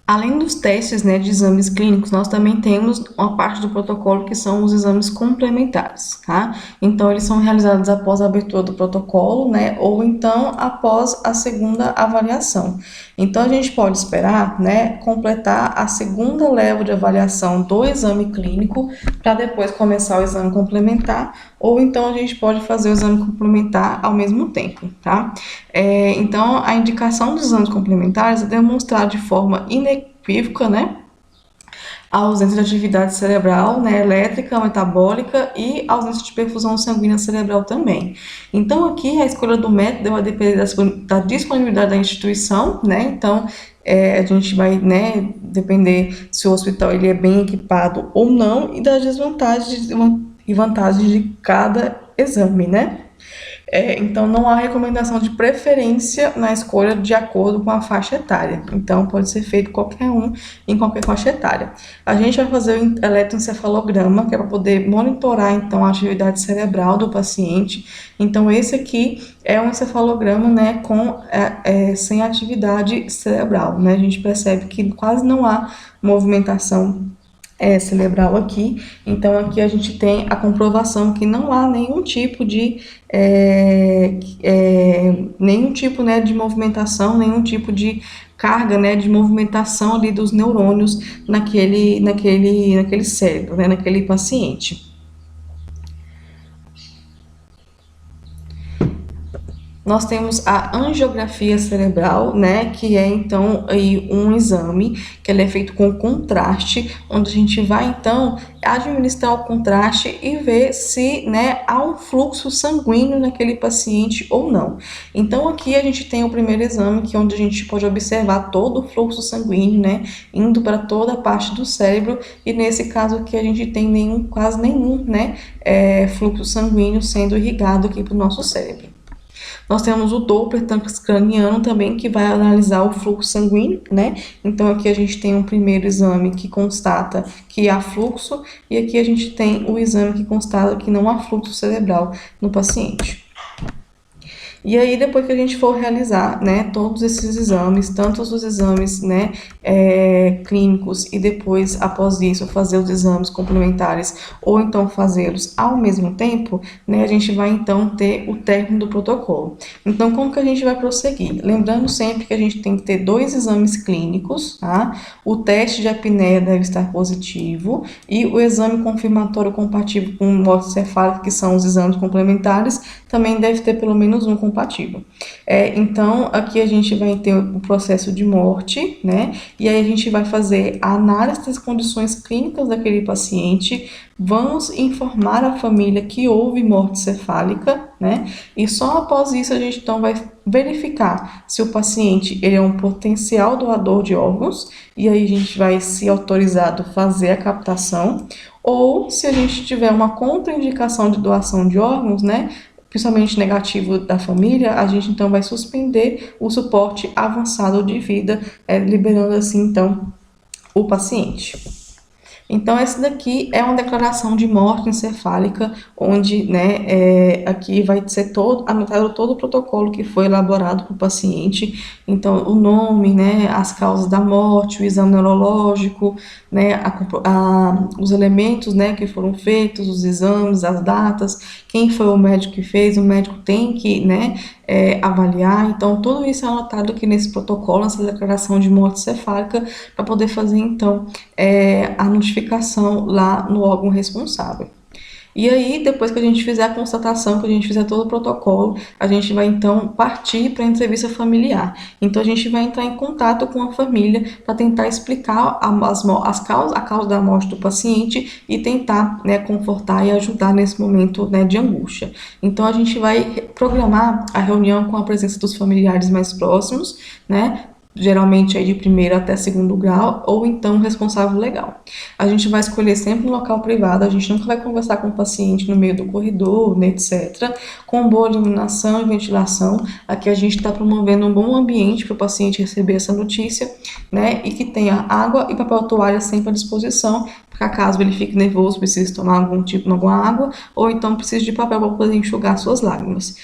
Além dos testes, né, de exames clínicos, nós também temos uma parte do protocolo que são os exames complementares, tá? Então, eles são realizados após a abertura do protocolo, né, ou então após a segunda avaliação. Então, a gente pode esperar, né, completar a segunda leva de avaliação do exame clínico para depois começar o exame complementar, ou então a gente pode fazer o exame complementar ao mesmo tempo, tá? Então, a indicação dos exames complementares é demonstrar de forma inequívoca, né, a ausência de atividade cerebral, né, elétrica, metabólica e ausência de perfusão sanguínea cerebral também. Então, aqui a escolha do método vai depender da disponibilidade da instituição, né, então a gente vai, né, depender se o hospital ele é bem equipado ou não e das desvantagens e vantagens de cada exame, né. Então, não há recomendação de preferência na escolha de acordo com a faixa etária. Então, pode ser feito qualquer um em qualquer faixa etária. A gente vai fazer o eletroencefalograma, que é para poder monitorar, então, a atividade cerebral do paciente. Então, esse aqui é um encefalograma, né, sem atividade cerebral, né? A gente percebe que quase não há movimentação cerebral aqui. Então, aqui a gente tem a comprovação que não há nenhum tipo, né, de movimentação, nenhum tipo de carga, né, de movimentação ali dos neurônios naquele cérebro, né, naquele paciente. Nós temos a angiografia cerebral, né, que é então aí um exame que ele é feito com contraste, onde a gente vai então administrar o contraste e ver se, né, há um fluxo sanguíneo naquele paciente ou não. Então aqui a gente tem o primeiro exame, que é onde a gente pode observar todo o fluxo sanguíneo, né, indo para toda a parte do cérebro, e nesse caso aqui a gente tem quase nenhum, né, fluxo sanguíneo sendo irrigado aqui para o nosso cérebro. Nós temos o Doppler transcraniano também, que vai analisar o fluxo sanguíneo, né? Então, aqui a gente tem um primeiro exame que constata que há fluxo, e aqui a gente tem o exame que constata que não há fluxo cerebral no paciente. E aí, depois que a gente for realizar, né, todos esses exames, tanto os exames, né, clínicos e depois, após isso, fazer os exames complementares ou então fazê-los ao mesmo tempo, né, a gente vai então ter o término do protocolo. Então, como que a gente vai prosseguir? Lembrando sempre que a gente tem que ter 2 exames clínicos, tá? O teste de apneia deve estar positivo e o exame confirmatório compatível com morte cefálica, que são os exames complementares, também deve ter pelo menos um compatível. Então, aqui a gente vai ter o processo de morte, né? E aí a gente vai fazer a análise das condições clínicas daquele paciente, vamos informar a família que houve morte cefálica, né? E só após isso a gente então vai verificar se o paciente ele é um potencial doador de órgãos, e aí a gente vai, se autorizado, fazer a captação, ou se a gente tiver uma contraindicação de doação de órgãos, né, principalmente negativo da família, a gente então vai suspender o suporte avançado de vida, liberando assim então o paciente. Então, essa daqui é uma declaração de morte encefálica, onde, né, aqui vai ser anotado todo o protocolo que foi elaborado para o paciente. Então, o nome, né, as causas da morte, o exame neurológico, né, os elementos, né, que foram feitos, os exames, as datas, quem foi o médico que fez, o médico tem que, né, avaliar. Então, tudo isso é anotado aqui nesse protocolo, nessa declaração de morte cefálica, para poder fazer, então, a notificação lá no órgão responsável. E aí, depois que a gente fizer a constatação, que a gente fizer todo o protocolo, a gente vai então partir para a entrevista familiar. Então, a gente vai entrar em contato com a família para tentar explicar a causa da morte do paciente e tentar, né, confortar e ajudar nesse momento, né, de angústia. Então, a gente vai programar a reunião com a presença dos familiares mais próximos, né? Geralmente aí de primeiro até segundo grau, ou então responsável legal. A gente vai escolher sempre um local privado, a gente nunca vai conversar com o paciente no meio do corredor, né, etc. Com boa iluminação e ventilação. Aqui a gente está promovendo um bom ambiente para o paciente receber essa notícia, né, e que tenha água e papel toalha sempre à disposição, para caso ele fique nervoso, precise tomar alguma água, ou então precise de papel para poder enxugar suas lágrimas.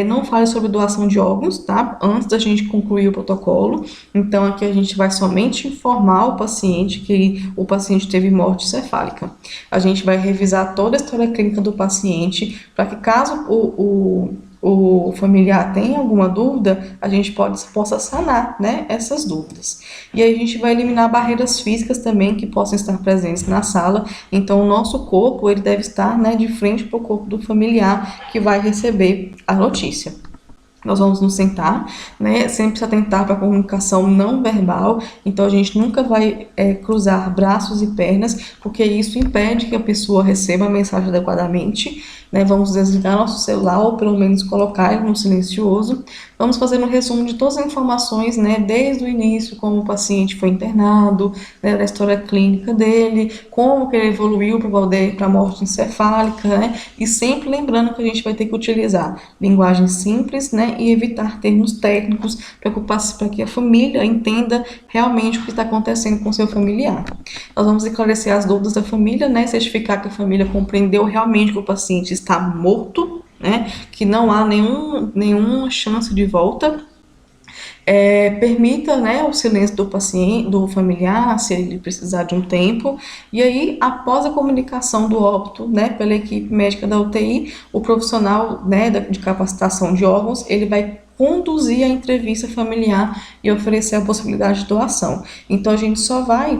Não fale sobre doação de órgãos, tá? Antes da gente concluir o protocolo. Então aqui a gente vai somente informar o paciente que o paciente teve morte cefálica. A gente vai revisar toda a história clínica do paciente para que caso o familiar tenha alguma dúvida, a gente possa sanar, né, essas dúvidas. E aí a gente vai eliminar barreiras físicas também que possam estar presentes na sala. Então o nosso corpo ele deve estar, né, de frente para o corpo do familiar que vai receber a notícia. Nós vamos nos sentar, né, sempre se atentar para a comunicação não verbal, então a gente nunca vai cruzar braços e pernas, porque isso impede que a pessoa receba a mensagem adequadamente, né, vamos desligar nosso celular ou pelo menos colocar ele no silencioso. Vamos fazer um resumo de todas as informações, né, desde o início, como o paciente foi internado, né, da história clínica dele, como que ele evoluiu para a morte encefálica, né, e sempre lembrando que a gente vai ter que utilizar linguagem simples, né, e evitar termos técnicos para que a família entenda realmente o que está acontecendo com seu familiar. Nós vamos esclarecer as dúvidas da família, né, certificar que a família compreendeu realmente que o paciente está morto, né, que não há nenhuma chance de volta. Permita, né, o silêncio do paciente, do familiar, se ele precisar de um tempo. E aí, após a comunicação do óbito, né, pela equipe médica da UTI, o profissional, né, de capacitação de órgãos, ele vai conduzir a entrevista familiar e oferecer a possibilidade de doação. Então a gente só vai,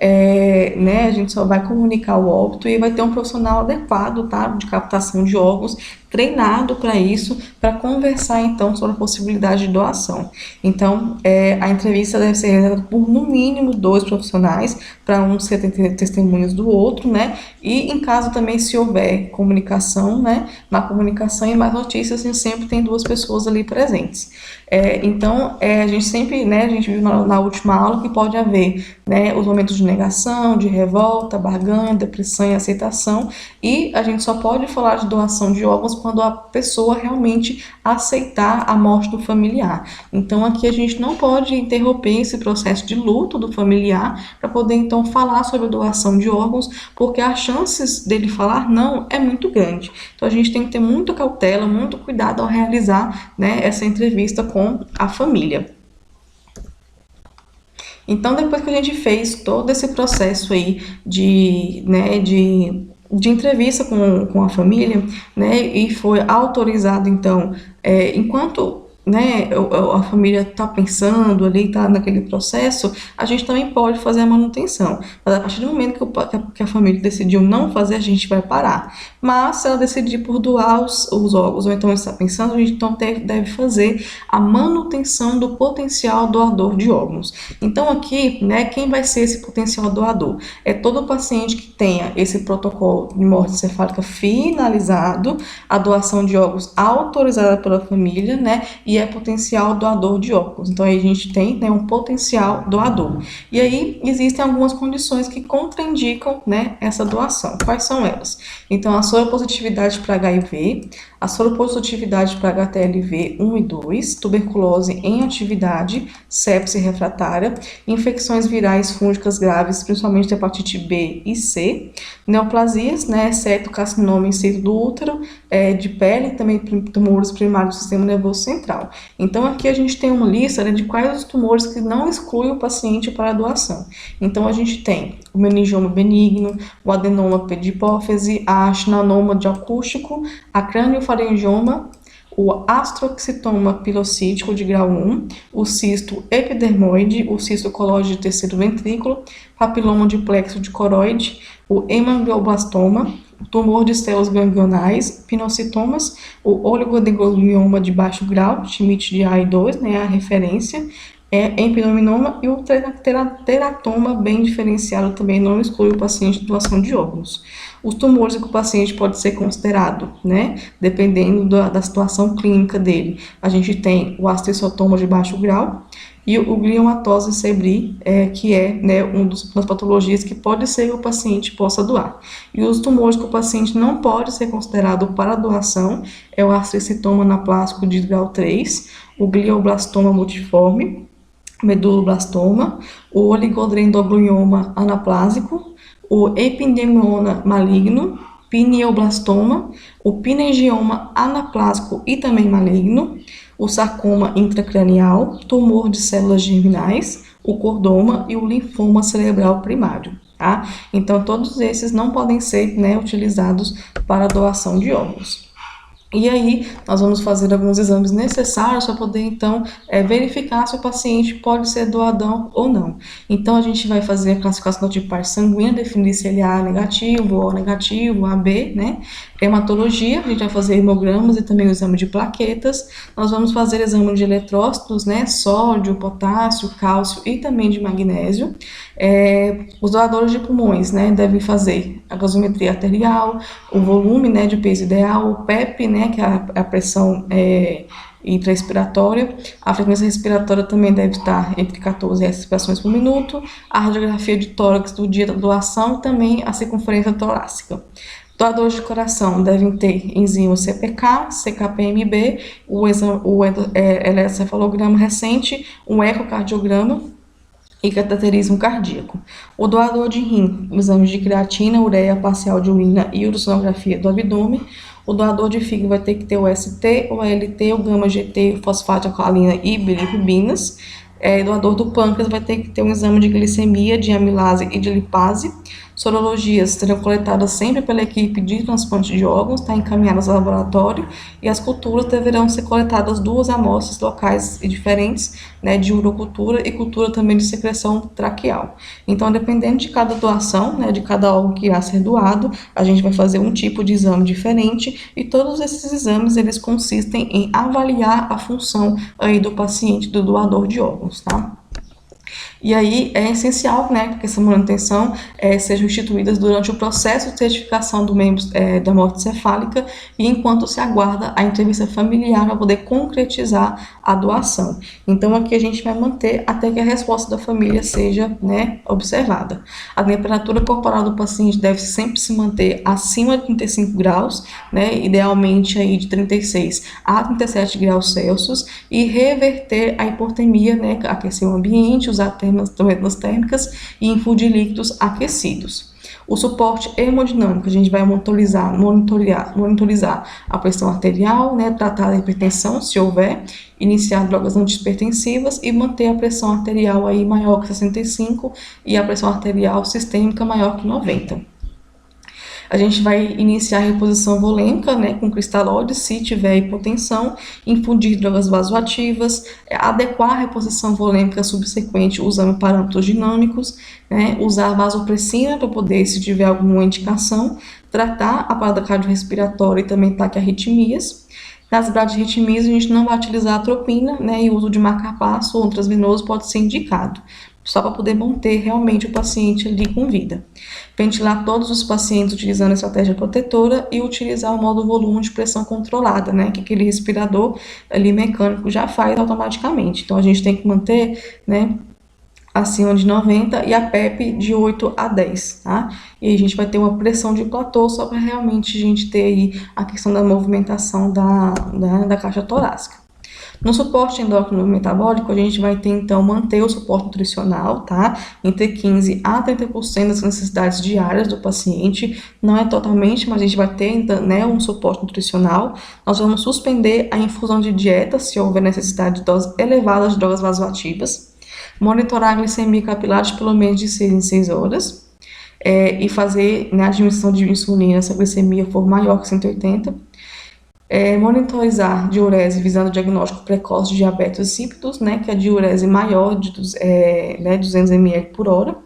a gente só vai comunicar o óbito e vai ter um profissional adequado, tá, de captação de órgãos, treinado para isso, para conversar então sobre a possibilidade de doação. Então a entrevista deve ser realizada por no mínimo 2 profissionais, para um ser testemunhas do outro, né? E em caso também se houver comunicação, né? Na comunicação e mais notícias, a gente sempre tem 2 pessoas ali presentes. Então, a gente sempre, né, a gente viu na última aula que pode haver, né, os momentos de negação, de revolta, barganha, depressão e aceitação, e a gente só pode falar de doação de órgãos quando a pessoa realmente aceitar a morte do familiar. Então, aqui a gente não pode interromper esse processo de luto do familiar para poder, então, falar sobre a doação de órgãos, porque as chances dele falar não é muito grande. Então, a gente tem que ter muita cautela, muito cuidado ao realizar, né, essa entrevista com a família. Então, depois que a gente fez todo esse processo aí de entrevista com a família, né, e foi autorizado, então, enquanto, né, a família está pensando ali, está naquele processo, a gente também pode fazer a manutenção. Mas a partir do momento que a família decidiu não fazer, a gente vai parar. Mas se ela decidir por doar os órgãos, ou então está pensando, a gente então deve fazer a manutenção do potencial doador de órgãos. Então aqui, né, quem vai ser esse potencial doador? É todo paciente que tenha esse protocolo de morte encefálica finalizado, a doação de órgãos autorizada pela família, né, e é potencial doador de órgãos. Então aí a gente tem, né, um potencial doador. E aí existem algumas condições que contraindicam, né, essa doação. Quais são elas? Então a soropositividade para HIV, a soropositividade para HTLV 1 e 2, tuberculose em atividade, sepse refratária, infecções virais fúngicas graves, principalmente hepatite B e C, neoplasias, né, exceto carcinoma em sítio do útero, de pele, também tumores primários do sistema nervoso central. Então aqui a gente tem uma lista, né, de quais os tumores que não excluem o paciente para a doação. Então a gente tem o meningioma benigno, o adenoma de hipófise, a acinanoma de acústico, a craniofaringioma, o astroxitoma pilocítico de grau 1, o cisto epidermoide, o cisto colóide de terceiro ventrículo, papiloma de plexo de coroide, o hemanglioblastoma, o tumor de células ganglionais, pinocitomas, o oligodendroglioma de baixo grau, Schmidt de A e 2, né, a referência, empinominoma e o teratoma bem diferenciado também não exclui o paciente de doação de órgãos. Os tumores que o paciente pode ser considerado, né, dependendo da situação clínica dele. A gente tem o astrocytoma de baixo grau e o gliomatose sebri, que é, né, uma das patologias que pode ser que o paciente possa doar. E os tumores que o paciente não pode ser considerado para doação é o astrocytoma anaplásico de grau 3, o glioblastoma multiforme, meduloblastoma, o oligodendroglioma anaplásico, o ependemoma maligno, pineoblastoma, o pinengioma anaplásico e também maligno, o sarcoma intracranial, tumor de células germinais, o cordoma e o linfoma cerebral primário, tá? Então, todos esses não podem ser, né, utilizados para doação de órgãos. E aí, nós vamos fazer alguns exames necessários para poder, então, verificar se o paciente pode ser doador ou não. Então, a gente vai fazer a classificação do tipo sanguíneo, definir se ele é A negativo, O negativo, AB, né? Hematologia, a gente vai fazer hemogramas e também o exame de plaquetas. Nós vamos fazer exame de eletrócitos, né? Sódio, potássio, cálcio e também de magnésio. Os doadores de pulmões, né, devem fazer a gasometria arterial, o volume, né, de peso ideal, o PEP, né, que é a pressão intraespiratória, a frequência respiratória também deve estar entre 14 respirações por minuto, a radiografia de tórax do dia da doação e também a circunferência torácica. Doadores de coração devem ter enzima CPK, CKPMB, o eletrocefalograma recente, um ecocardiograma e cateterismo cardíaco. O doador de rim, exames de creatina, ureia parcial de urina e ultrassonografia do abdômen. O doador de fígado vai ter que ter o ST, o ALT, o gama-GT, fosfato alcalina e bilirrubinas. Doador do pâncreas vai ter que ter um exame de glicemia, de amilase e de lipase. Sorologias serão coletadas sempre pela equipe de transplante de órgãos, encaminhadas ao laboratório, e as culturas deverão ser coletadas 2 amostras locais e diferentes, né, de urocultura e cultura também de secreção traqueal. Então, dependendo de cada doação, né, de cada órgão que irá ser doado, a gente vai fazer um tipo de exame diferente, e todos esses exames, eles consistem em avaliar a função aí do paciente, do doador de órgãos, tá? E aí é essencial, né, que essa manutenção sejam instituídas durante o processo de certificação do membro da morte cefálica e enquanto se aguarda a entrevista familiar para poder concretizar a doação. Então aqui a gente vai manter até que a resposta da família seja, né, observada. A temperatura corporal do paciente deve sempre se manter acima de 35 graus, né, idealmente aí de 36 a 37 graus Celsius, e reverter a hipotermia, né, aquecer o ambiente, usar termas térmicas e infundir líquidos aquecidos. O suporte hemodinâmico, a gente vai monitorizar a pressão arterial, né, tratar a hipertensão, se houver, iniciar drogas antihipertensivas e manter a pressão arterial aí maior que 65 e a pressão arterial sistêmica maior que 90. A gente vai iniciar a reposição volêmica, né, com cristalóide, se tiver hipotensão, infundir drogas vasoativas, adequar a reposição volêmica subsequente usando parâmetros dinâmicos, né, usar vasopressina para poder, se tiver alguma indicação, tratar a parada cardiorrespiratória e também taquiarritmias. Nas bradirritmias, a gente não vai utilizar atropina, né, e o uso de marcapasso ou intravenoso pode ser indicado, só para poder manter realmente o paciente ali com vida. Ventilar todos os pacientes utilizando a estratégia protetora e utilizar o modo volume de pressão controlada, né, que aquele respirador ali mecânico já faz automaticamente. Então, a gente tem que manter, né, acima de 90 e a PEP de 8 a 10, tá? E a gente vai ter uma pressão de platô só para realmente a gente ter aí a questão da movimentação da caixa torácica. No suporte endócrino metabólico, a gente vai ter, então, manter o suporte nutricional, tá? Entre 15% a 30% das necessidades diárias do paciente. Não é totalmente, mas a gente vai ter, né, um suporte nutricional. Nós vamos suspender a infusão de dieta, se houver necessidade de doses elevadas de drogas vasoativas. Monitorar a glicemia capilar de pelo menos de 6 em 6 horas. E fazer, né, a diminuição de insulina se a glicemia for maior que 180. Monitorizar diurese visando o diagnóstico precoce de diabetes insípidos, né, que é a diurese maior de 200 ml por hora.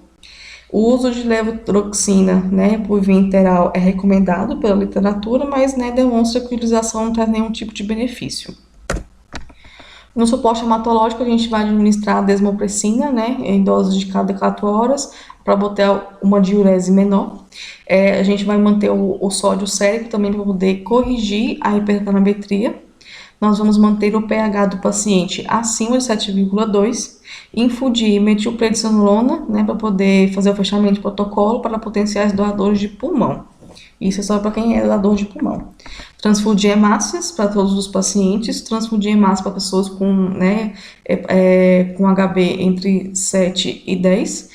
O uso de levotiroxina, né, por via interal é recomendado pela literatura, mas, né, demonstra que a utilização não traz nenhum tipo de benefício. No suporte hematológico, a gente vai administrar a desmopressina, né, em doses de cada 4 horas, para botar uma diurese menor. A gente vai manter o sódio sérico também para poder corrigir a hipertanometria. Nós vamos manter o pH do paciente acima de 7,2. Infundir metilprednisolona, né, para poder fazer o fechamento de protocolo para potenciais doadores de pulmão. Isso é só para quem é doador de pulmão. Transfundir hemácias para todos os pacientes, transfundir hemácias para pessoas com, né, com HB entre 7 e 10.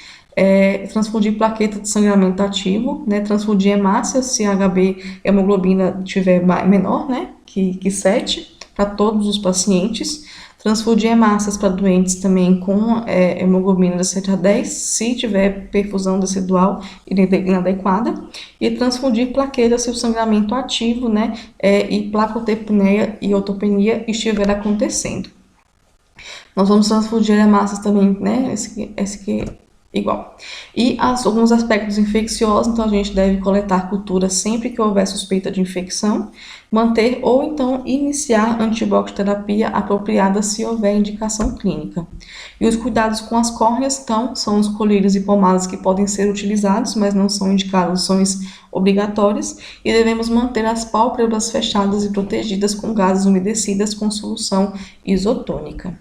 transfundir plaqueta de sangramento ativo, né, transfundir hemácia se a HB hemoglobina tiver menor, né, que 7, para todos os pacientes. Transfundir hemácias para doentes também com hemoglobina de 7 a 10, se tiver perfusão tecidual inadequada. E transfundir plaquetas se o sangramento ativo, né, e placotectomia e otopenia estiver acontecendo. Nós vamos transfundir hemácias também, né, esse aqui igual. E alguns aspectos infecciosos, então a gente deve coletar cultura sempre que houver suspeita de infecção, manter ou então iniciar antibioterapia apropriada se houver indicação clínica. E os cuidados com as córneas, então, são os colírios e pomadas que podem ser utilizados, mas não são indicações obrigatórias, e devemos manter as pálpebras fechadas e protegidas com gases umedecidas com solução isotônica.